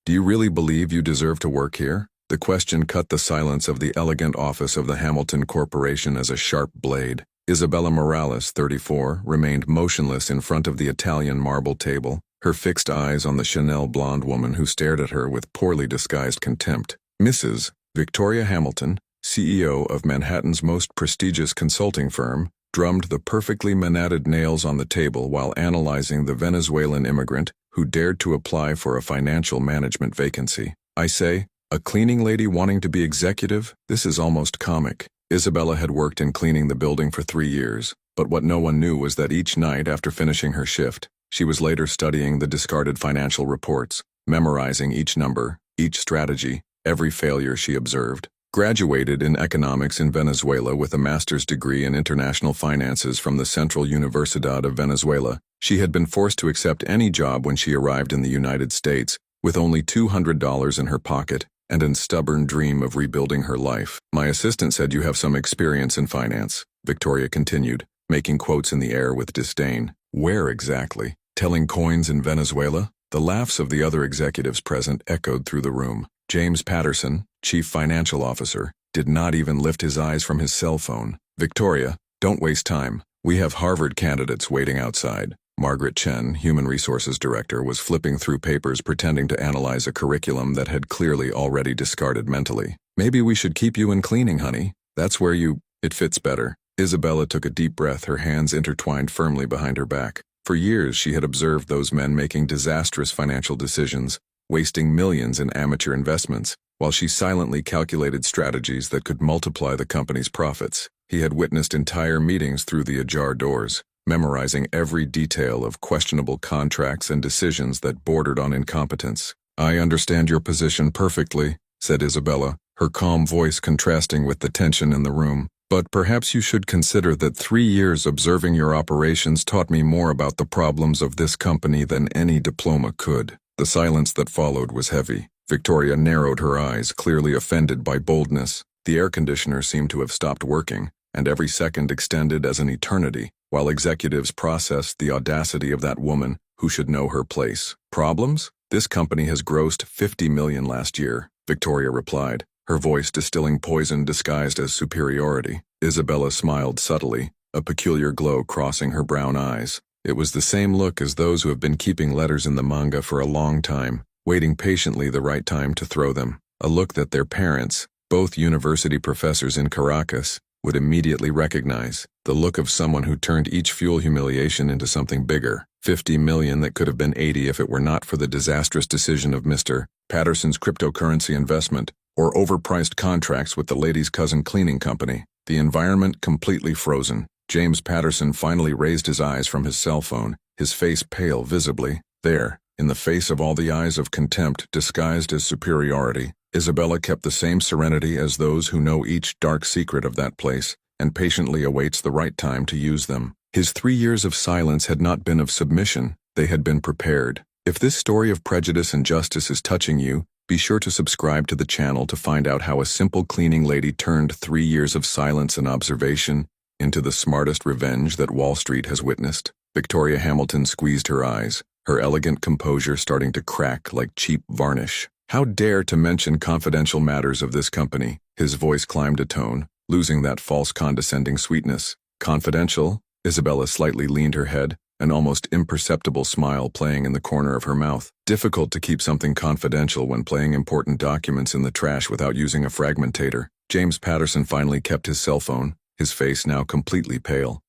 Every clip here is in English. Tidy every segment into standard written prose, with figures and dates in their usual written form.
Do you really believe you deserve to work here? The question cut the silence of the elegant office of the Hamilton Corporation as a sharp blade. Isabella Morales, 34, remained motionless in front of the Italian marble table, her fixed eyes on the Chanel blonde woman who stared at her with poorly disguised contempt. Mrs. Victoria Hamilton, CEO of Manhattan's most prestigious consulting firm, drummed the perfectly manatted nails on the table while analyzing the Venezuelan immigrant who dared to apply for a financial management vacancy. I say, a cleaning lady wanting to be executive? This is almost comic. Isabella had worked in cleaning the building for 3 years, but what no one knew was that each night after finishing her shift, she was later studying the discarded financial reports, memorizing each number, each strategy, every failure she observed. Graduated in economics in Venezuela with a master's degree in international finances from the Central Universidad of Venezuela, she had been forced to accept any job when she arrived in the United States, with only $200 in her pocket and a stubborn dream of rebuilding her life. My assistant said you have some experience in finance, Victoria continued, making quotes in the air with disdain. Where exactly? Telling coins in Venezuela? The laughs of the other executives present echoed through the room. James Patterson, chief financial officer, did not even lift his eyes from his cell phone. Victoria, don't waste time. We have Harvard candidates waiting outside. Margaret Chen, human resources director, was flipping through papers pretending to analyze a curriculum that had clearly already discarded mentally. Maybe we should keep you in cleaning, honey. That's where it fits better. Isabella took a deep breath, her hands intertwined firmly behind her back. For years she had observed those men making disastrous financial decisions, wasting millions in amateur investments, while she silently calculated strategies that could multiply the company's profits. He had witnessed entire meetings through the ajar doors, memorizing every detail of questionable contracts and decisions that bordered on incompetence. I understand your position perfectly, said Isabella, her calm voice contrasting with the tension in the room. But perhaps you should consider that 3 years observing your operations taught me more about the problems of this company than any diploma could. The silence that followed was heavy. Victoria narrowed her eyes, clearly offended by boldness. The air conditioner seemed to have stopped working, and every second extended as an eternity, while executives processed the audacity of that woman who should know her place. Problems? This company has grossed $50 million last year, Victoria replied, her voice distilling poison disguised as superiority. Isabella smiled subtly, a peculiar glow crossing her brown eyes. It was the same look as those who have been keeping letters in the manga for a long time, waiting patiently the right time to throw them. A look that their parents, both university professors in Caracas, would immediately recognize. The look of someone who turned each fuel humiliation into something bigger. 50 million that could have been 80 if it were not for the disastrous decision of Mr. Patterson's cryptocurrency investment, or overpriced contracts with the lady's cousin cleaning company. The environment completely frozen. James Patterson finally raised his eyes from his cell phone, his face pale visibly. There, in the face of all the eyes of contempt disguised as superiority, Isabella kept the same serenity as those who know each dark secret of that place and patiently awaits the right time to use them. His 3 years of silence had not been of submission, they had been prepared. If this story of prejudice and justice is touching you, be sure to subscribe to the channel to find out how a simple cleaning lady turned 3 years of silence and observation into the smartest revenge that Wall Street has witnessed. Victoria Hamilton squeezed her eyes, her elegant composure starting to crack like cheap varnish. How dare to mention confidential matters of this company? His voice climbed a tone, losing that false condescending sweetness. Confidential? Isabella slightly leaned her head, an almost imperceptible smile playing in the corner of her mouth. Difficult to keep something confidential when playing important documents in the trash without using a fragmentator. James Patterson finally kept his cell phone, his face now completely pale.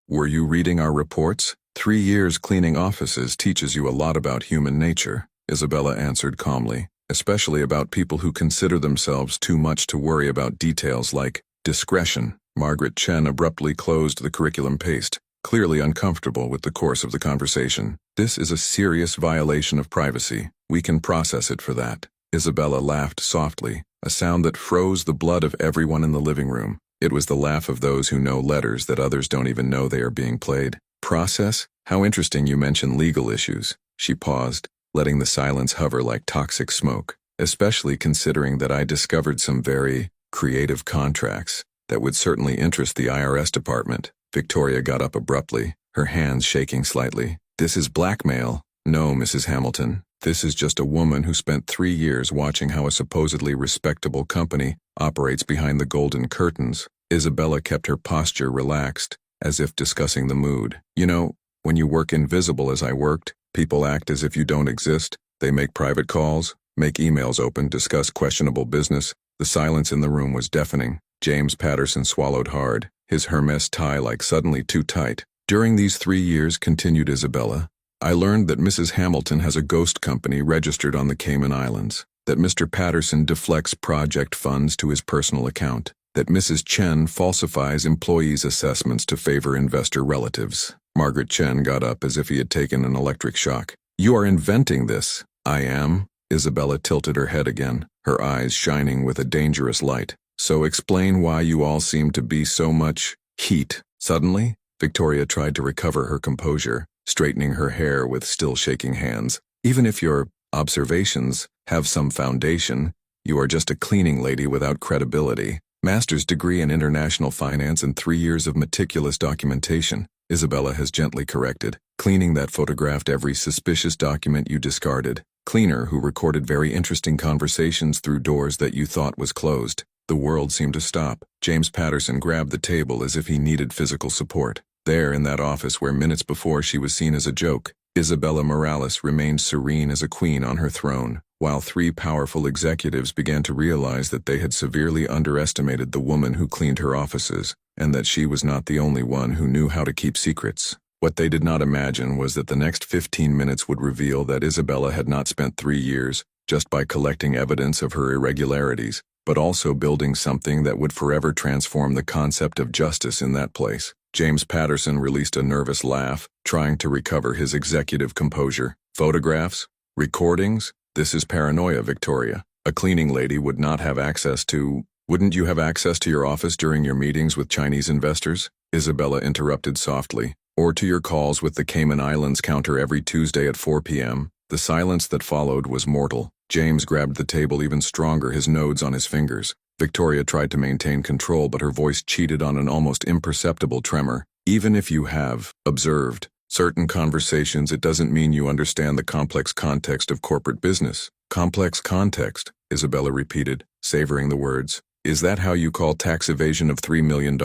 Were you reading our reports? 3 years cleaning offices teaches you a lot about human nature, Isabella answered calmly, especially about people who consider themselves too much to worry about details like discretion. Margaret Chen abruptly closed the curriculum paste, clearly uncomfortable with the course of the conversation. This is a serious violation of privacy. We can process it for that. Isabella laughed softly, a sound that froze the blood of everyone in the living room. It was the laugh of those who know letters that others don't even know they are being played. Process? How interesting you mention legal issues. She paused, letting the silence hover like toxic smoke, especially considering that I discovered some very creative contracts that would certainly interest the IRS department. Victoria got up abruptly, her hands shaking slightly. This is blackmail. No, Mrs. Hamilton. This is just a woman who spent 3 years watching how a supposedly respectable company operates behind the golden curtains. Isabella kept her posture relaxed, as if discussing the mood. You know, when you work invisible as I worked, people act as if you don't exist. They make private calls, make emails open, discuss questionable business. The silence in the room was deafening. James Patterson swallowed hard, his Hermes tie like suddenly too tight. During these 3 years, continued Isabella, I learned that Mrs. Hamilton has a ghost company registered on the Cayman Islands, that Mr. Patterson deflects project funds to his personal account, that Mrs. Chen falsifies employees' assessments to favor investor relatives. Margaret Chen got up as if he had taken an electric shock. You are inventing this. I am. Isabella tilted her head again, her eyes shining with a dangerous light. So explain why you all seem to be so much heat. Suddenly, Victoria tried to recover her composure, straightening her hair with still shaking hands. Even if your observations have some foundation, you are just a cleaning lady without credibility. Master's degree in international finance and 3 years of meticulous documentation, Isabella has gently corrected. Cleaning that photographed every suspicious document you discarded. Cleaner who recorded very interesting conversations through doors that you thought was closed. The world seemed to stop. James Patterson grabbed the table as if he needed physical support. There, in that office where minutes before she was seen as a joke, Isabella Morales remained serene as a queen on her throne, while 3 powerful executives began to realize that they had severely underestimated the woman who cleaned her offices, and that she was not the only one who knew how to keep secrets. What they did not imagine was that the next 15 minutes would reveal that Isabella had not spent 3 years just by collecting evidence of her irregularities, but also building something that would forever transform the concept of justice in that place. James Patterson released a nervous laugh, trying to recover his executive composure. Photographs? Recordings? This is paranoia, Victoria. A cleaning lady would not have access to... Wouldn't you have access to your office during your meetings with Chinese investors? Isabella interrupted softly. Or to your calls with the Cayman Islands counter every Tuesday at 4 p.m.? The silence that followed was mortal. James grabbed the table even stronger, his nodes on his fingers. Victoria tried to maintain control, but her voice cheated on an almost imperceptible tremor. Even if you have observed certain conversations, it doesn't mean you understand the complex context of corporate business. Complex context, Isabella repeated, savoring the words. Is that how you call tax evasion of $3 million?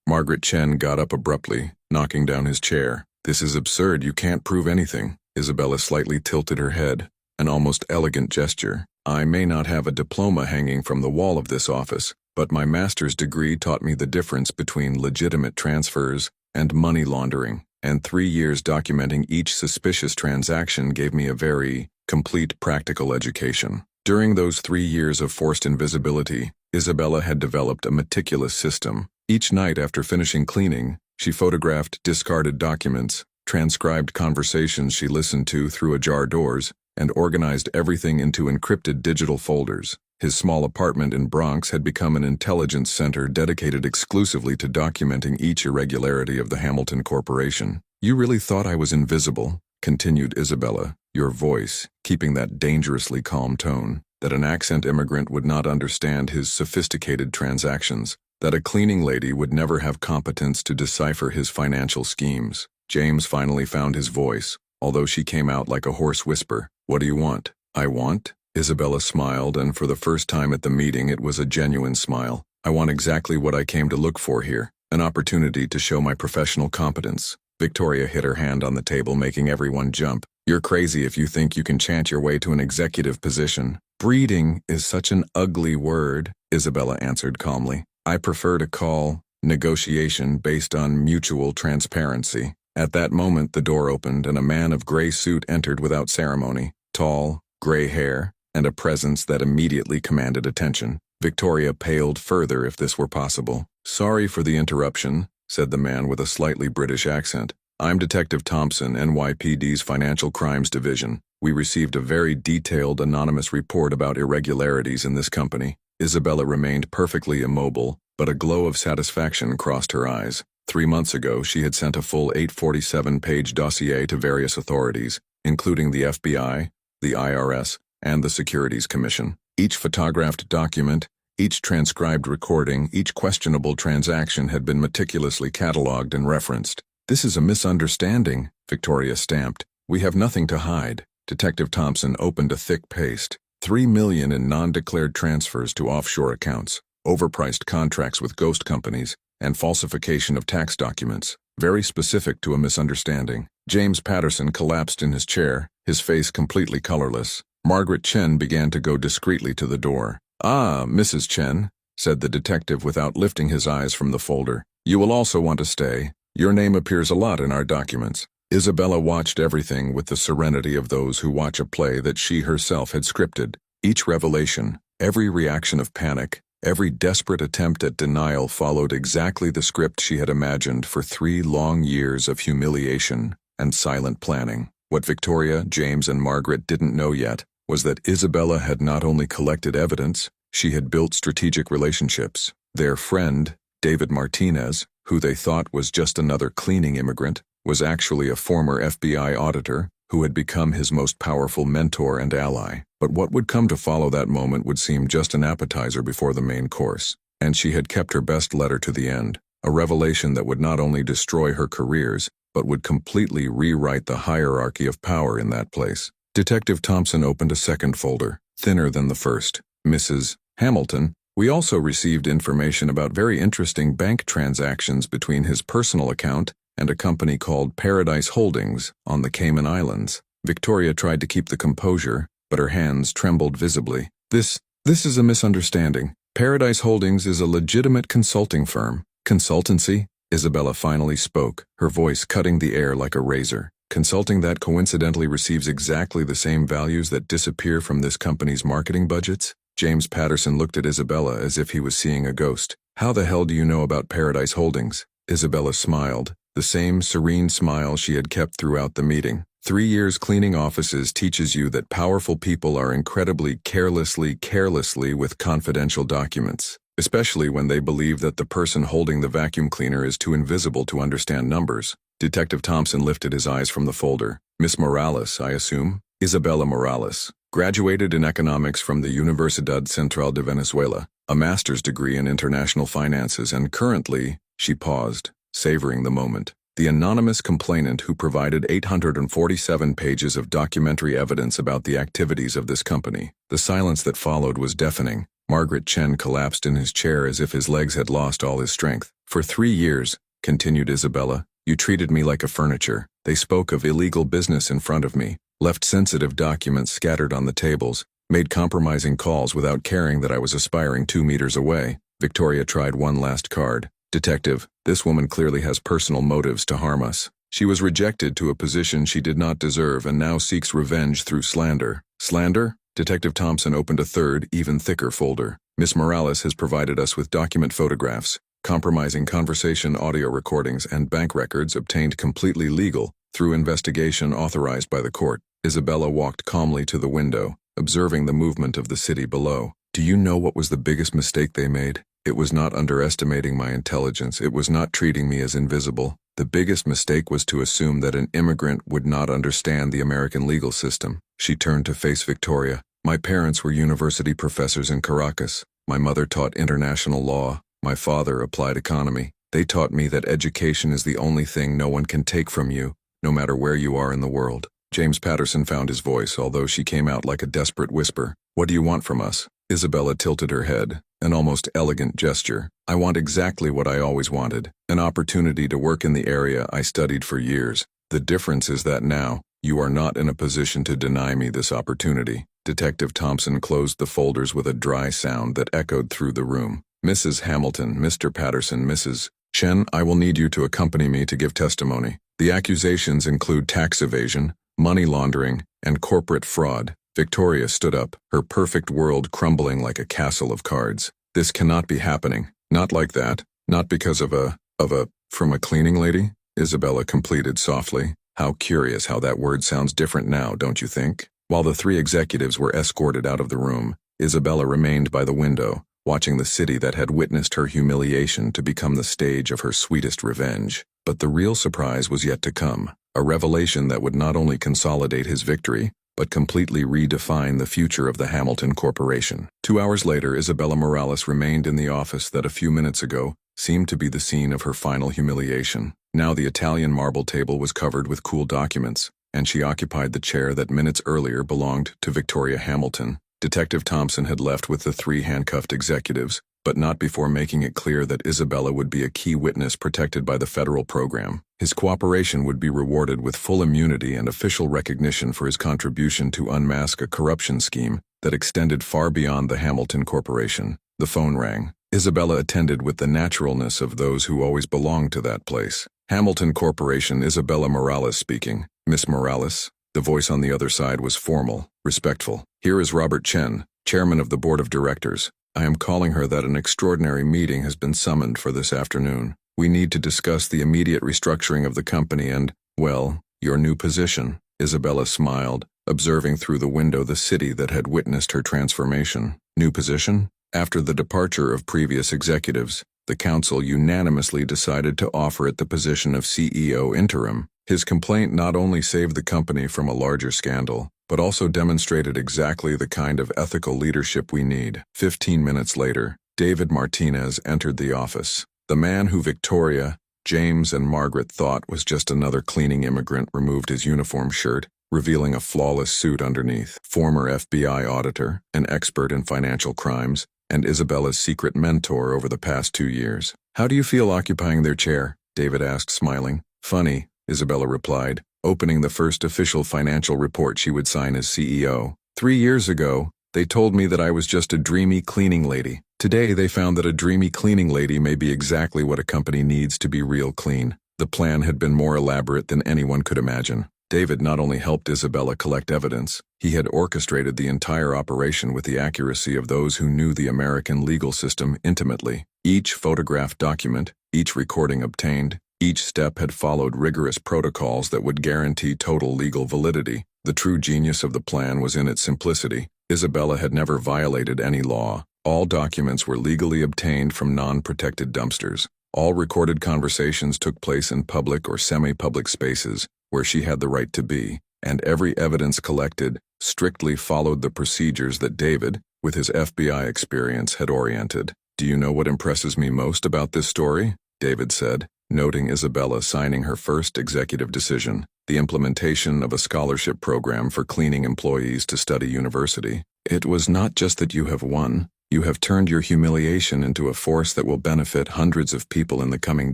Margaret Chen got up abruptly, knocking down his chair. This is absurd. You can't prove anything. Isabella slightly tilted her head, an almost elegant gesture. I may not have a diploma hanging from the wall of this office, but my master's degree taught me the difference between legitimate transfers and money laundering, and 3 years documenting each suspicious transaction gave me a very complete practical education. During those 3 years of forced invisibility, Isabella had developed a meticulous system. Each night after finishing cleaning, she photographed discarded documents, transcribed conversations she listened to through ajar doors, and organized everything into encrypted digital folders. His small apartment in Bronx had become an intelligence center dedicated exclusively to documenting each irregularity of the Hamilton Corporation. You really thought I was invisible, continued Isabella, your voice keeping that dangerously calm tone, that an accent immigrant would not understand his sophisticated transactions, that a cleaning lady would never have competence to decipher his financial schemes. James finally found his voice, although she came out like a hoarse whisper. What do you want? I want? Isabella smiled, and for the first time at the meeting it was a genuine smile. I want exactly what I came to look for here, an opportunity to show my professional competence. Victoria hit her hand on the table, making everyone jump. You're crazy if you think you can chant your way to an executive position. Breeding is such an ugly word, Isabella answered calmly. I prefer to call negotiation based on mutual transparency. At that moment the door opened and a man of gray suit entered without ceremony, tall, gray hair, and a presence that immediately commanded attention. Victoria paled further if this were possible. Sorry for the interruption, said the man with a slightly British accent. I'm Detective Thompson, NYPD's Financial Crimes Division. We received a very detailed anonymous report about irregularities in this company. Isabella remained perfectly immobile, but a glow of satisfaction crossed her eyes. 3 months ago, she had sent a full 847-page dossier to various authorities, including the FBI, the IRS, and the Securities Commission. Each photographed document, each transcribed recording, each questionable transaction had been meticulously catalogued and referenced. This is a misunderstanding, Victoria stamped. We have nothing to hide. Detective Thompson opened a thick paste. $3 million in non-declared transfers to offshore accounts, overpriced contracts with ghost companies, and falsification of tax documents. Very specific to a misunderstanding. James Patterson collapsed in his chair, his face completely colorless. Margaret Chen began to go discreetly to the door. "Ah, Mrs. Chen," said the detective without lifting his eyes from the folder. "You will also want to stay. Your name appears a lot in our documents." Isabella watched everything with the serenity of those who watch a play that she herself had scripted. Each revelation, every reaction of panic, every desperate attempt at denial followed exactly the script she had imagined for 3 long years of humiliation and silent planning. What Victoria, James, and Margaret didn't know yet was that Isabella had not only collected evidence, she had built strategic relationships. Their friend, David Martinez, who they thought was just another cleaning immigrant, was actually a former FBI auditor who had become his most powerful mentor and ally. But what would come to follow that moment would seem just an appetizer before the main course. And she had kept her best letter to the end, a revelation that would not only destroy her careers, but would completely rewrite the hierarchy of power in that place. Detective Thompson opened a second folder, thinner than the first. "Mrs. Hamilton, we also received information about very interesting bank transactions between his personal account and a company called Paradise Holdings on the Cayman Islands." Victoria tried to keep the composure, but her hands trembled visibly. This is a misunderstanding. Paradise Holdings is a legitimate consulting firm." "Consultancy?" Isabella finally spoke, her voice cutting the air like a razor. "Consulting that coincidentally receives exactly the same values that disappear from this company's marketing budgets?" James Patterson looked at Isabella as if he was seeing a ghost. "How the hell do you know about Paradise Holdings?" Isabella smiled, the same serene smile she had kept throughout the meeting. 3 years cleaning offices teaches you that powerful people are incredibly carelessly with confidential documents, especially when they believe that the person holding the vacuum cleaner is too invisible to understand numbers. Detective Thompson lifted his eyes from the folder. "Miss Morales, I assume?" "Isabella Morales. Graduated in economics from the Universidad Central de Venezuela, a master's degree in international finances, and currently," she paused, savoring the moment, "the anonymous complainant who provided 847 pages of documentary evidence about the activities of this company." The silence that followed was deafening. Margaret Chen collapsed in his chair as if his legs had lost all his strength. "For 3 years, continued Isabella, you treated me like a furniture. They spoke of illegal business in front of me, left sensitive documents scattered on the tables, made compromising calls without caring that I was aspiring 2 meters away." Victoria tried one last card. "Detective, this woman clearly has personal motives to harm us. She was rejected to a position she did not deserve and now seeks revenge through slander." "Slander?" Detective Thompson opened a third, even thicker folder. "Miss Morales has provided us with document photographs, compromising conversation audio recordings, and bank records obtained completely legal through investigation authorized by the court." Isabella walked calmly to the window, observing the movement of the city below. "Do you know what was the biggest mistake they made? It was not underestimating my intelligence. It was not treating me as invisible. The biggest mistake was to assume that an immigrant would not understand the American legal system." She turned to face Victoria. "My parents were university professors in Caracas. My mother taught international law. My father applied economy. They taught me that education is the only thing no one can take from you, no matter where you are in the world." James Patterson found his voice, although she came out like a desperate whisper. "What do you want from us?" Isabella tilted her head, an almost elegant gesture. "I want exactly what I always wanted, an opportunity to work in the area I studied for years. The difference is that now, you are not in a position to deny me this opportunity." Detective Thompson closed the folders with a dry sound that echoed through the room. "Mrs. Hamilton, Mr. Patterson, Mrs. Chen, I will need you to accompany me to give testimony. The accusations include tax evasion, money laundering, and corporate fraud." Victoria stood up, her perfect world crumbling like a castle of cards. "This cannot be happening. Not like that. Not because from a cleaning lady?" Isabella completed softly. "How curious how that word sounds different now, don't you think?" While the 3 executives were escorted out of the room, Isabella remained by the window, watching the city that had witnessed her humiliation to become the stage of her sweetest revenge. But the real surprise was yet to come, a revelation that would not only consolidate his victory, but completely redefine the future of the Hamilton Corporation. 2 hours later, Isabella Morales remained in the office that a few minutes ago seemed to be the scene of her final humiliation. Now the Italian marble table was covered with cool documents, and she occupied the chair that minutes earlier belonged to Victoria Hamilton. Detective Thompson had left with the 3 handcuffed executives, but not before making it clear that Isabella would be a key witness protected by the federal program. His cooperation would be rewarded with full immunity and official recognition for his contribution to unmask a corruption scheme that extended far beyond the Hamilton Corporation. The phone rang. Isabella attended with the naturalness of those who always belonged to that place. Hamilton Corporation, Isabella Morales speaking. Miss Morales? The voice on the other side was formal, respectful. Here is Robert Chen, chairman of the board of directors. I am calling her that an extraordinary meeting has been summoned for this afternoon. We need to discuss the immediate restructuring of the company and, well, your new position. Isabella smiled, observing through the window the city that had witnessed her transformation. New position? After the departure of previous executives, the council unanimously decided to offer it the position of CEO interim. His complaint not only saved the company from a larger scandal, but also demonstrated exactly the kind of ethical leadership we need. 15 minutes later, David Martinez entered the office. The man who Victoria, James, and Margaret thought was just another cleaning immigrant removed his uniform shirt, revealing a flawless suit underneath. Former FBI auditor, an expert in financial crimes, and Isabella's secret mentor over the past 2 years. How do you feel occupying their chair? David asked, smiling. Funny, Isabella replied, opening the first official financial report she would sign as CEO. 3 years ago, they told me that I was just a dreamy cleaning lady. Today they found that a dreamy cleaning lady may be exactly what a company needs to be real clean. The plan had been more elaborate than anyone could imagine. David not only helped Isabella collect evidence, he had orchestrated the entire operation with the accuracy of those who knew the American legal system intimately. Each photographed document, each recording obtained, each step had followed rigorous protocols that would guarantee total legal validity. The true genius of the plan was in its simplicity. Isabella had never violated any law. All documents were legally obtained from non-protected dumpsters. All recorded conversations took place in public or semi-public spaces, where she had the right to be, and every evidence collected strictly followed the procedures that David, with his FBI experience, had oriented. Do you know what impresses me most about this story? David said, noting Isabella signing her first executive decision, the implementation of a scholarship program for cleaning employees to study university. It was not just that you have won, you have turned your humiliation into a force that will benefit hundreds of people in the coming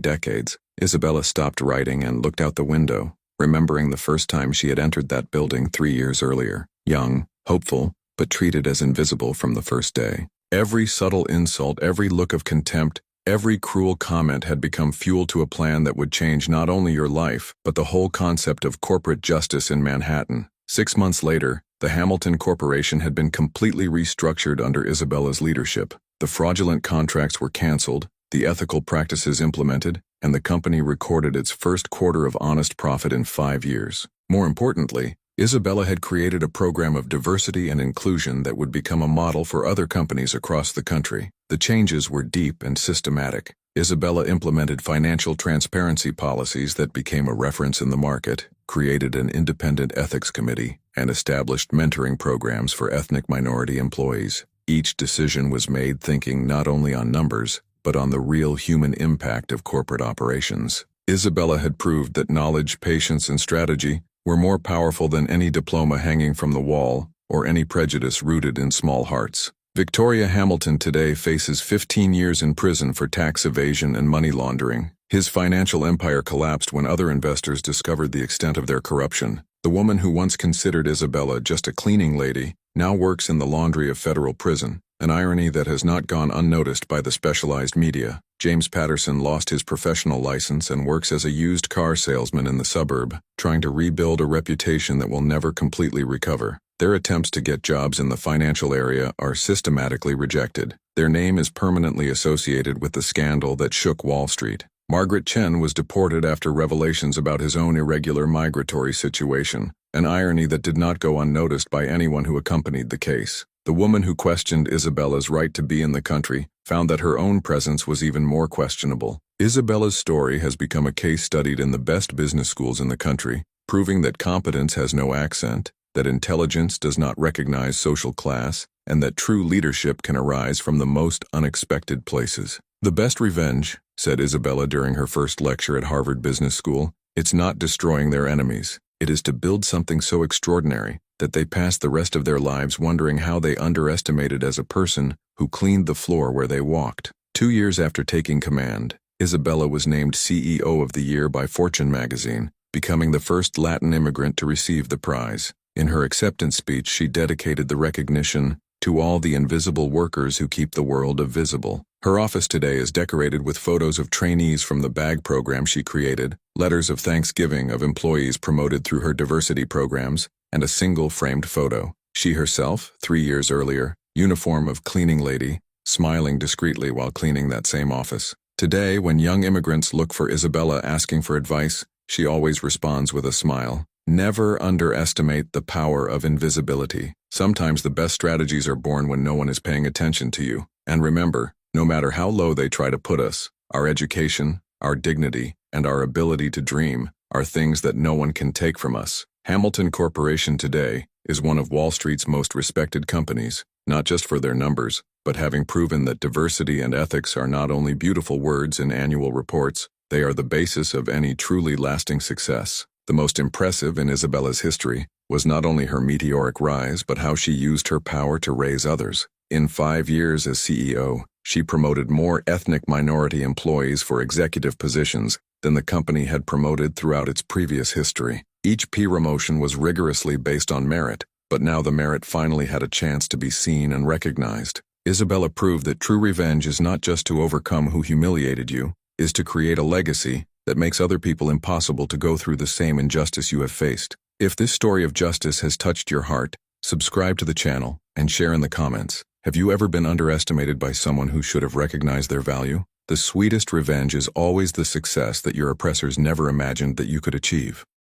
decades. Isabella stopped writing and looked out the window, remembering the first time she had entered that building 3 years earlier. Young, hopeful, but treated as invisible from the first day. Every subtle insult, every look of contempt, every cruel comment had become fuel to a plan that would change not only your life, but the whole concept of corporate justice in Manhattan. 6 months later, the Hamilton Corporation had been completely restructured under Isabella's leadership. The fraudulent contracts were canceled, the ethical practices implemented, and the company recorded its first quarter of honest profit in 5 years. More importantly, Isabella had created a program of diversity and inclusion that would become a model for other companies across the country. The changes were deep and systematic. Isabella implemented financial transparency policies that became a reference in the market, created an independent ethics committee, and established mentoring programs for ethnic minority employees. Each decision was made thinking not only on numbers, but on the real human impact of corporate operations. Isabella had proved that knowledge, patience, and strategy were more powerful than any diploma hanging from the wall or any prejudice rooted in small hearts. Victoria Hamilton today faces 15 years in prison for tax evasion and money laundering. His financial empire collapsed when other investors discovered the extent of their corruption. The woman who once considered Isabella just a cleaning lady now works in the laundry of federal prison, an irony that has not gone unnoticed by the specialized media. James Patterson lost his professional license and works as a used car salesman in the suburb, trying to rebuild a reputation that will never completely recover. Their attempts to get jobs in the financial area are systematically rejected. Their name is permanently associated with the scandal that shook Wall Street. Margaret Chen was deported after revelations about his own irregular migratory situation, an irony that did not go unnoticed by anyone who accompanied the case. The woman who questioned Isabella's right to be in the country found that her own presence was even more questionable. Isabella's story has become a case studied in the best business schools in the country, proving that competence has no accent, that intelligence does not recognize social class, and that true leadership can arise from the most unexpected places. The best revenge, said Isabella during her first lecture at Harvard Business School, it's not destroying their enemies, It is to build something so extraordinary that they pass the rest of their lives wondering how they underestimated as a person who cleaned the floor where they walked. 2 years after taking command, Isabella was named CEO of the Year by Fortune magazine, becoming the first Latin immigrant to receive the prize. In her acceptance speech, she dedicated the recognition to all the invisible workers who keep the world visible. Her office today is decorated with photos of trainees from the BAG program she created, letters of thanksgiving of employees promoted through her diversity programs, and a single framed photo. She herself, 3 years earlier, uniform of cleaning lady, smiling discreetly while cleaning that same office. Today, when young immigrants look for Isabella asking for advice, she always responds with a smile. Never underestimate the power of invisibility. Sometimes the best strategies are born when no one is paying attention to you. And remember, no matter how low they try to put us, our education, our dignity, and our ability to dream are things that no one can take from us. Hamilton Corporation today is one of Wall Street's most respected companies, not just for their numbers, but having proven that diversity and ethics are not only beautiful words in annual reports, they are the basis of any truly lasting success. The most impressive in Isabella's history was not only her meteoric rise, but how she used her power to raise others. In 5 years as CEO, she promoted more ethnic minority employees for executive positions than the company had promoted throughout its previous history. Each promotion was rigorously based on merit, but now the merit finally had a chance to be seen and recognized. Isabella proved that true revenge is not just to overcome who humiliated you, is to create a legacy that makes other people impossible to go through the same injustice you have faced. If this story of justice has touched your heart, subscribe to the channel and share in the comments. Have you ever been underestimated by someone who should have recognized their value? The sweetest revenge is always the success that your oppressors never imagined that you could achieve.